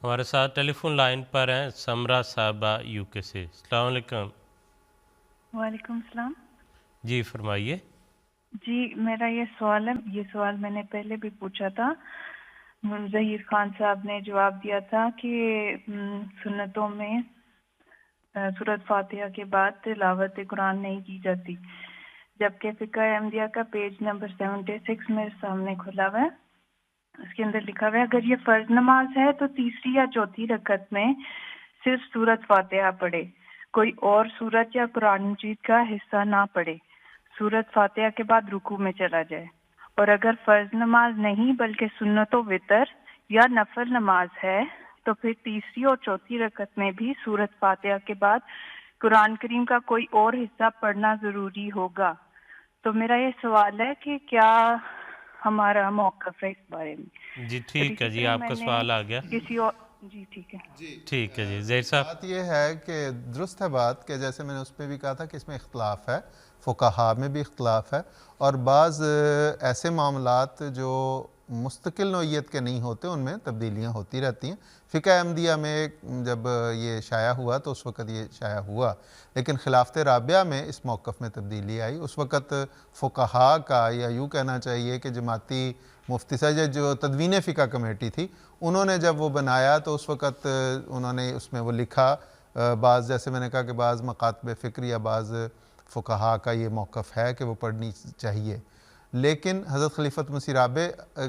ہمارے ساتھ ٹیلی phone line پر ہیں سمرہ صاحبہ یو کے سے۔ السلام علیکم۔ وعلیکم السلام۔ جی فرمائیے۔ جی میرا یہ سوال ہے، یہ سوال میں نے پہلے بھی پوچھا تھا، ظہیر خان صاحب نے جواب دیا تھا کہ سنتوں میں سورۃ فاتحہ کے بعد تلاوت قرآن نہیں کی جاتی، جبکہ فقہ احمدیہ کا پیج نمبر 76 میرے سامنے کھلا ہوا ہے، اس کے اندر لکھا ہوا ہے اگر یہ فرض نماز ہے تو تیسری یا چوتھی رکعت میں صرف سورۃ فاتحہ پڑھے، کوئی اور سورت یا قرآن مجید کا حصہ نہ پڑھے، سورۃ فاتحہ کے بعد رکوع میں چلا جائے، اور اگر فرض نماز نہیں بلکہ سنت و وتر یا نفل نماز ہے تو پھر تیسری اور چوتھی رکعت میں بھی سورۃ فاتحہ کے بعد قرآن کریم کا کوئی اور حصہ پڑھنا ضروری ہوگا۔ تو میرا یہ سوال ہے کہ کیا ہمارا موقف ہے اس بارے میں؟ جی ٹھیک ہے جی، آپ کا سوال آ گیا۔ کسی اور جی ٹھیک ہے ٹھیک ہے جی زہیر صاحب۔ بات یہ ہے کہ درست ہے بات کہ جیسے میں نے اس پہ بھی کہا تھا کہ اس میں اختلاف ہے، فقہا میں بھی اختلاف ہے، اور بعض ایسے معاملات جو مستقل نوعیت کے نہیں ہوتے ان میں تبدیلیاں ہوتی رہتی ہیں۔ فقہ احمدیہ میں جب یہ شائع ہوا تو اس وقت یہ شائع ہوا، لیکن خلافت رابعہ میں اس موقف میں تبدیلی آئی۔ اس وقت فقہا کا یا یوں کہنا چاہیے کہ جماعتی مفتی صاحب جو تدوین فقہ کمیٹی تھی انہوں نے جب وہ بنایا تو اس وقت انہوں نے اس میں وہ لکھا، بعض جیسے میں نے کہا کہ بعض مکاتب فکر یا بعض فقہا کا یہ موقف ہے کہ وہ پڑھنی چاہیے، لیکن حضرت خلیفۃ مسیح رابع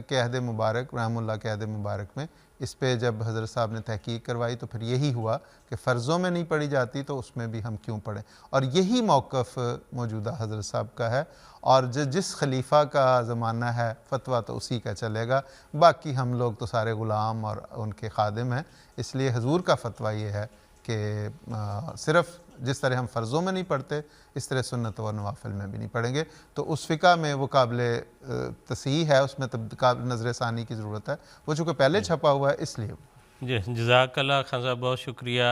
کے عہد مبارک رحمہ اللہ کے عہد مبارک میں اس پہ جب حضرت صاحب نے تحقیق کروائی تو پھر یہی ہوا کہ فرضوں میں نہیں پڑھی جاتی تو اس میں بھی ہم کیوں پڑھیں، اور یہی موقف موجودہ حضرت صاحب کا ہے، اور جس خلیفہ کا زمانہ ہے فتویٰ تو اسی کا چلے گا، باقی ہم لوگ تو سارے غلام اور ان کے خادم ہیں، اس لیے حضور کا فتویٰ یہ ہے کہ صرف جس طرح ہم فرضوں میں نہیں پڑھتے اس طرح سنت و نوافل میں بھی نہیں پڑھیں گے، تو اس فقہ میں وہ قابل تصحیح ہے، اس میں نظر ثانی کی ضرورت ہے، وہ چونکہ پہلے چھپا ہوا ہے اس لیے۔ جی جزاک اللہ خان صاحب، بہت شکریہ۔